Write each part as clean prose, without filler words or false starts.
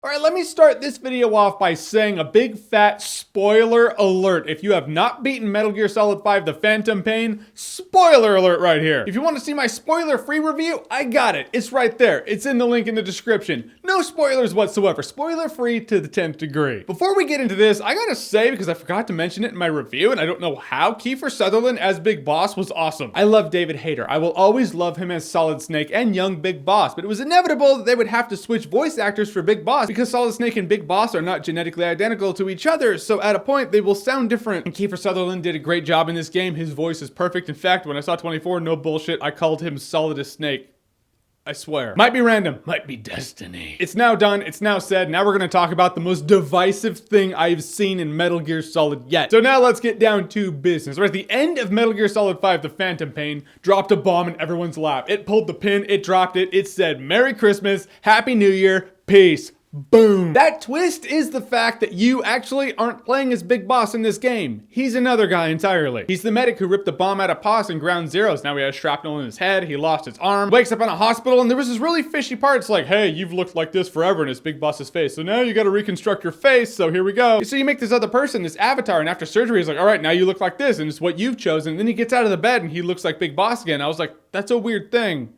Alright, let me start this video off by saying a big fat spoiler alert. If you have not beaten Metal Gear Solid 5 The Phantom Pain, spoiler alert right here. If you want to see my spoiler-free review, I got it. It's right there. It's in the link in the description. No spoilers whatsoever. Spoiler-free to the 10th degree. Before we get into this, I gotta say, because I forgot to mention it in my review, and I don't know how, Kiefer Sutherland as Big Boss was awesome. I love David Hayter. I will always love him as Solid Snake and young Big Boss, but it was inevitable that they would have to switch voice actors for Big Boss because Solid Snake and Big Boss are not genetically identical to each other, so at a point they will sound different. And Kiefer Sutherland did a great job in this game. His voice is perfect. In fact, when I saw 24, no bullshit, I called him Solidus Snake. I swear. Might be random, might be destiny. It's now done, it's now said. Now we're gonna talk about the most divisive thing I've seen in Metal Gear Solid yet. So now let's get down to business. Right at the end of Metal Gear Solid 5, The Phantom Pain dropped a bomb in everyone's lap. It pulled the pin, it dropped it, it said, Merry Christmas, Happy New Year, peace. Boom. That twist is the fact that you actually aren't playing as Big Boss in this game. He's another guy entirely. He's the medic who ripped the bomb out of Poss in Ground Zeroes. Now he has shrapnel in his head, he lost his arm, wakes up in a hospital, and there was this really fishy part. It's like, hey, you've looked like this forever, and it's Big Boss's face. So now you gotta reconstruct your face, so here we go. So you make this other person, this avatar, and after surgery, he's like, all right, now you look like this, and it's what you've chosen. And then he gets out of the bed, and he looks like Big Boss again. I was like, that's a weird thing.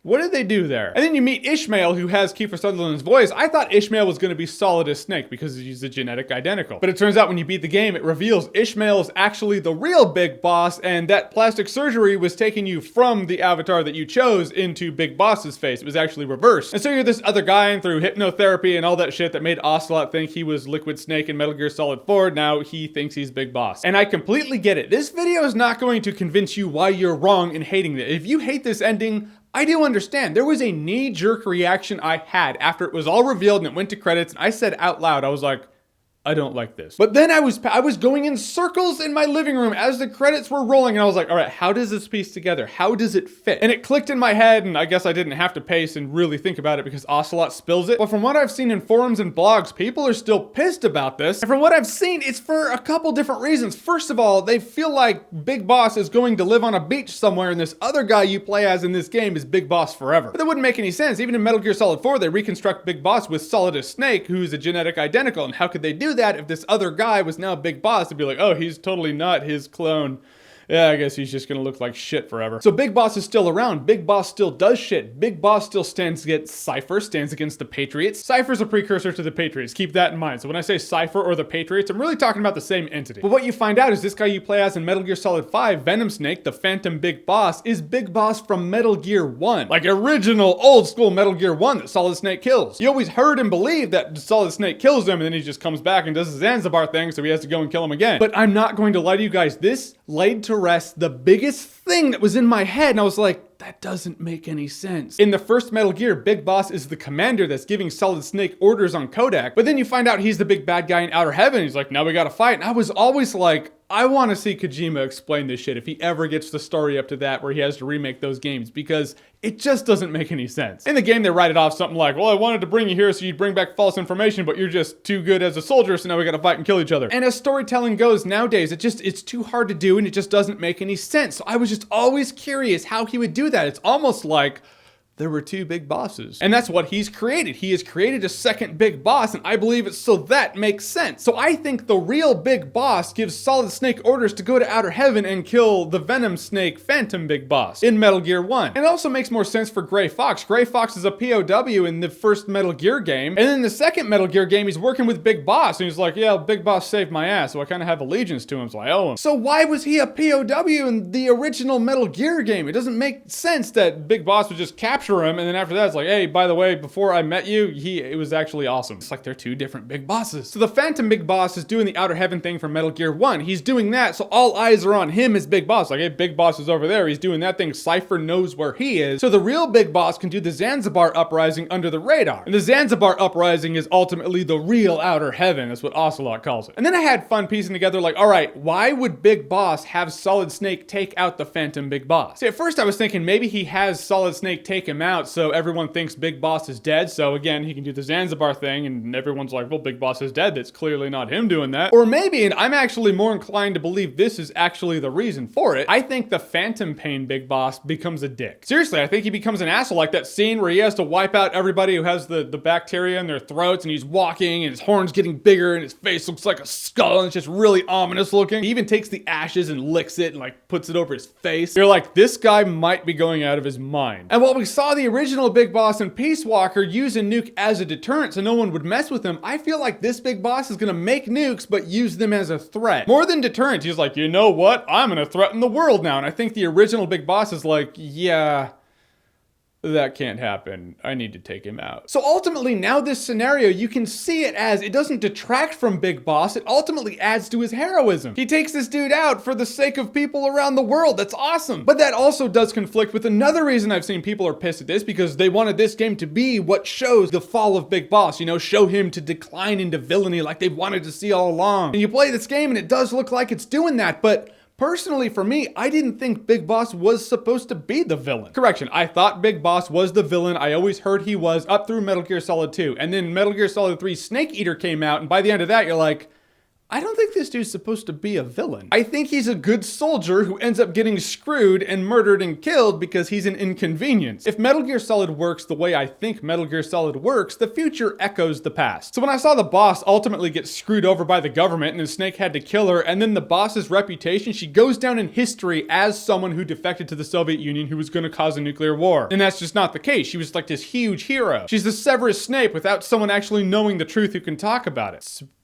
What did they do there? And then you meet Ishmael, who has Kiefer Sutherland's voice. I thought Ishmael was going to be Solidus Snake because he's a genetic identical. But it turns out when you beat the game, it reveals Ishmael is actually the real Big Boss, and that plastic surgery was taking you from the avatar that you chose into Big Boss's face. It was actually reversed. And so you're this other guy, and through hypnotherapy and all that shit that made Ocelot think he was Liquid Snake in Metal Gear Solid 4, now he thinks he's Big Boss. And I completely get it. This video is not going to convince you why you're wrong in hating it. If you hate this ending, I do understand. There was a knee-jerk reaction I had after it was all revealed and it went to credits, and I said out loud, I was like, I don't like this. But then I was going in circles in my living room as the credits were rolling, and I was like, all right, how does this piece together? How does it fit? And it clicked in my head, and I guess I didn't have to pace and really think about it because Ocelot spills it. But from what I've seen in forums and blogs, people are still pissed about this. And from what I've seen, it's for a couple different reasons. First of all, they feel like Big Boss is going to live on a beach somewhere, and this other guy you play as in this game is Big Boss forever. But that wouldn't make any sense. Even in Metal Gear Solid 4, they reconstruct Big Boss with Solidus Snake, who's a genetic identical. And how could they do that if this other guy was now Big Boss? To be like, oh, he's totally not his clone. Yeah, I guess he's just gonna look like shit forever. So Big Boss is still around. Big Boss still does shit. Big Boss still stands against Cypher, stands against the Patriots. Cypher's a precursor to the Patriots. Keep that in mind. So when I say Cypher or the Patriots, I'm really talking about the same entity. But what you find out is this guy you play as in Metal Gear Solid 5, Venom Snake, the Phantom Big Boss, is Big Boss from Metal Gear 1. Like original old school Metal Gear 1 that Solid Snake kills. You always heard and believed that Solid Snake kills him and then he just comes back and does his Zanzibar thing, so he has to go and kill him again. But I'm not going to lie to you guys. This laid to rest the biggest thing that was in my head, and I was like, that doesn't make any sense. In the first Metal Gear, Big Boss is the commander that's giving Solid Snake orders on Kodak, but then you find out he's the big bad guy in Outer Heaven. He's like, now we gotta fight. And I was always like, I want to see Kojima explain this shit if he ever gets the story up to that where he has to remake those games, because it just doesn't make any sense. In the game, they write it off something like, well, I wanted to bring you here so you'd bring back false information, but you're just too good as a soldier, so now we gotta fight and kill each other. And as storytelling goes nowadays, it's too hard to do and it just doesn't make any sense. So I was just always curious how he would do that. It's almost like there were two big bosses. And that's what he's created. He has created a second big boss, and I believe it's so that makes sense. So I think the real Big Boss gives Solid Snake orders to go to Outer Heaven and kill the Venom Snake Phantom Big Boss in Metal Gear 1. And it also makes more sense for Gray Fox. Gray Fox is a POW in the first Metal Gear game, and in the second Metal Gear game, he's working with Big Boss, and he's like, yeah, Big Boss saved my ass, so I kind of have allegiance to him, so I owe him. So why was he a POW in the original Metal Gear game? It doesn't make sense that Big Boss would just capture him, and then after that, it's like, hey, by the way, before I met you, it was actually awesome. It's like they're two different big bosses. So the Phantom Big Boss is doing the Outer Heaven thing from Metal Gear 1. He's doing that, so all eyes are on him as Big Boss. Like, hey, Big Boss is over there. He's doing that thing. Cypher knows where he is. So the real Big Boss can do the Zanzibar Uprising under the radar. And the Zanzibar Uprising is ultimately the real Outer Heaven. That's what Ocelot calls it. And then I had fun piecing together, like, all right, why would Big Boss have Solid Snake take out the Phantom Big Boss? See, at first I was thinking maybe he has Solid Snake take him him out, so everyone thinks Big Boss is dead, so again, he can do the Zanzibar thing, and everyone's like, well, Big Boss is dead, that's clearly not him doing that. Or maybe, and I'm actually more inclined to believe this is actually the reason for it, I think the Phantom Pain Big Boss becomes a dick. Seriously, I think he becomes an asshole, like that scene where he has to wipe out everybody who has the bacteria in their throats, and he's walking, and his horn's getting bigger, and his face looks like a skull, and it's just really ominous looking. He even takes the ashes and licks it, and like puts it over his face. You're like, this guy might be going out of his mind. And while we saw the original Big Boss in Peace Walker use a nuke as a deterrent so no one would mess with him, I feel like this Big Boss is gonna make nukes but use them as a threat. More than deterrent, he's like, you know what? I'm gonna threaten the world now. And I think the original Big Boss is like, yeah, that can't happen. I need to take him out. So ultimately, now this scenario, you can see it as it doesn't detract from Big Boss. It ultimately adds to his heroism. He takes this dude out for the sake of people around the world. That's awesome. But that also does conflict with another reason I've seen people are pissed at this, because they wanted this game to be what shows the fall of Big Boss, you know, show him to decline into villainy like they've wanted to see all along. And you play this game and it does look like it's doing that, but personally, for me, I didn't think Big Boss was supposed to be the villain. Correction, I thought Big Boss was the villain. I always heard he was up through Metal Gear Solid 2. And then Metal Gear Solid 3 Snake Eater came out, and by the end of that, you're like, I don't think this dude's supposed to be a villain. I think he's a good soldier who ends up getting screwed and murdered and killed because he's an inconvenience. If Metal Gear Solid works the way I think Metal Gear Solid works, the future echoes the past. So when I saw the boss ultimately get screwed over by the government and then Snake had to kill her, and then the boss's reputation, she goes down in history as someone who defected to the Soviet Union who was gonna cause a nuclear war. And that's just not the case. She was like this huge hero. She's the Severus Snape without someone actually knowing the truth who can talk about it.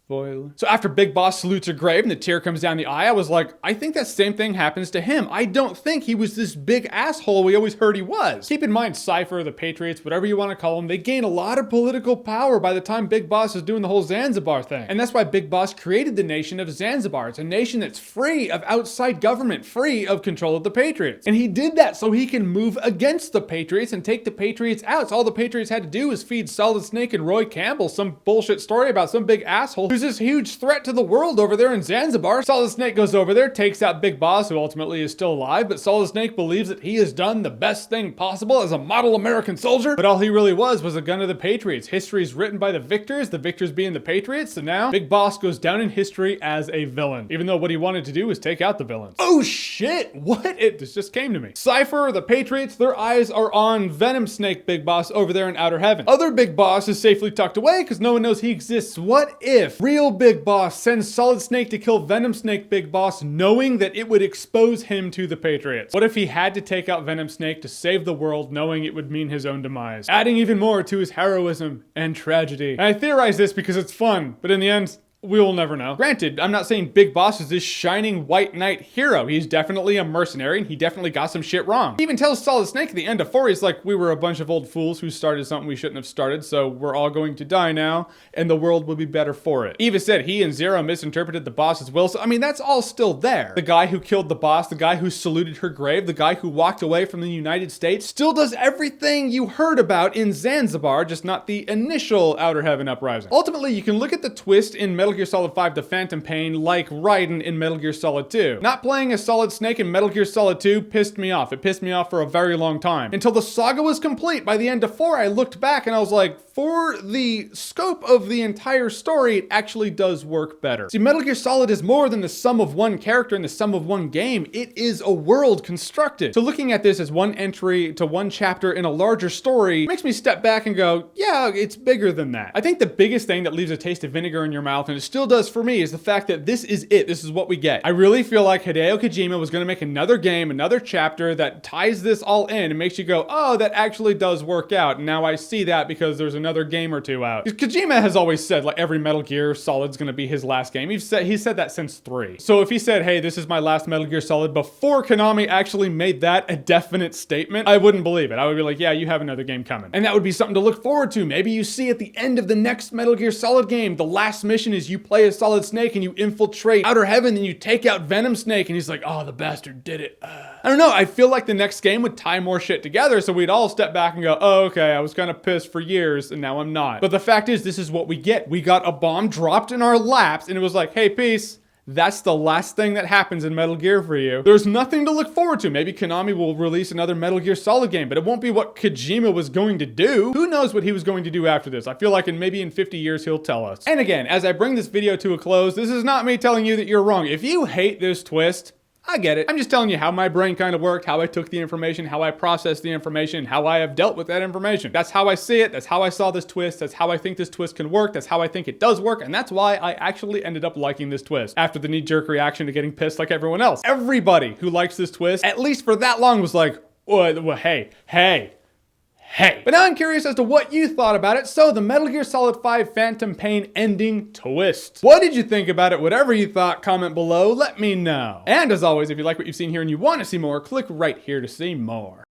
Spoiler. So after Big Boss salutes her grave and the tear comes down the eye, I was like, I think that same thing happens to him. I don't think he was this big asshole we always heard he was. Keep in mind, Cypher, the Patriots, whatever you want to call them, they gain a lot of political power by the time Big Boss is doing the whole Zanzibar thing. And that's why Big Boss created the nation of Zanzibar. It's a nation that's free of outside government, free of control of the Patriots. And he did that so he can move against the Patriots and take the Patriots out. So all the Patriots had to do was feed Solid Snake and Roy Campbell some bullshit story about some big asshole who's this huge threat to the world over there in Zanzibar. Solid Snake goes over there, takes out Big Boss, who ultimately is still alive, but Solid Snake believes that he has done the best thing possible as a model American soldier, but all he really was a gun of the Patriots. History is written by the victors being the Patriots, so now Big Boss goes down in history as a villain, even though what he wanted to do was take out the villains. Oh shit, what? This just came to me. Cypher, the Patriots, their eyes are on Venom Snake Big Boss over there in Outer Heaven. Other Big Boss is safely tucked away because no one knows he exists. What if real Big Boss sends Solid Snake to kill Venom Snake Big Boss, knowing that it would expose him to the Patriots? What if he had to take out Venom Snake to save the world, knowing it would mean his own demise? Adding even more to his heroism and tragedy. And I theorize this because it's fun, but in the end, we will never know. Granted, I'm not saying Big Boss is this shining white knight hero. He's definitely a mercenary, and he definitely got some shit wrong. He even tells Solid Snake at the end of 4, he's like, we were a bunch of old fools who started something we shouldn't have started, so we're all going to die now, and the world will be better for it. Eva said he and Zero misinterpreted the boss's will, so I mean, that's all still there. The guy who killed the boss, the guy who saluted her grave, the guy who walked away from the United States, still does everything you heard about in Zanzibar, just not the initial Outer Heaven uprising. Ultimately, you can look at the twist in Metal Gear Solid 5 The Phantom Pain like Raiden in Metal Gear Solid 2. Not playing as Solid Snake in Metal Gear Solid 2 pissed me off. It pissed me off for a very long time. Until the saga was complete. By the end of 4, I looked back and I was like, for the scope of the entire story, it actually does work better. See, Metal Gear Solid is more than the sum of one character and the sum of one game. It is a world constructed. So looking at this as one entry to one chapter in a larger story makes me step back and go, yeah, it's bigger than that. I think the biggest thing that leaves a taste of vinegar in your mouth, and it still does for me, is the fact that this is it. This is what we get. I really feel like Hideo Kojima was going to make another game, another chapter that ties this all in and makes you go, oh, that actually does work out. And now I see that because there's another game or two out. Kojima has always said, like, every Metal Gear Solid's going to be his last game. He said that since 3. So if he said, hey, this is my last Metal Gear Solid before Konami actually made that a definite statement, I wouldn't believe it. I would be like, yeah, you have another game coming. And that would be something to look forward to. Maybe you see at the end of the next Metal Gear Solid game, the last mission is you play as Solid Snake and you infiltrate Outer Heaven and you take out Venom Snake and he's like, oh, the bastard did it. I don't know. I feel like the next game would tie more shit together so we'd all step back and go, oh, okay, I was kind of pissed for years and now I'm not. But the fact is, this is what we get. We got a bomb dropped in our laps and it was like, hey, peace. that's the last thing that happens in Metal Gear for you. There's nothing to look forward to. Maybe Konami will release another Metal Gear Solid game, but it won't be what Kojima was going to do. Who knows what he was going to do after this? I feel like maybe in 50 years he'll tell us. And again, as I bring this video to a close, this is not me telling you that you're wrong. If you hate this twist, I get it. I'm just telling you how my brain kind of worked, how I took the information, how I processed the information, how I have dealt with that information. That's how I see it. That's how I saw this twist. That's how I think this twist can work. That's how I think it does work. And that's why I actually ended up liking this twist after the knee-jerk reaction to getting pissed like everyone else. Everybody who likes this twist, at least for that long, was like, well, hey. But now I'm curious as to what you thought about it. So the Metal Gear Solid 5 Phantom Pain ending twist. What did you think about it? Whatever you thought, comment below, let me know. And as always, if you like what you've seen here and you want to see more, click right here to see more.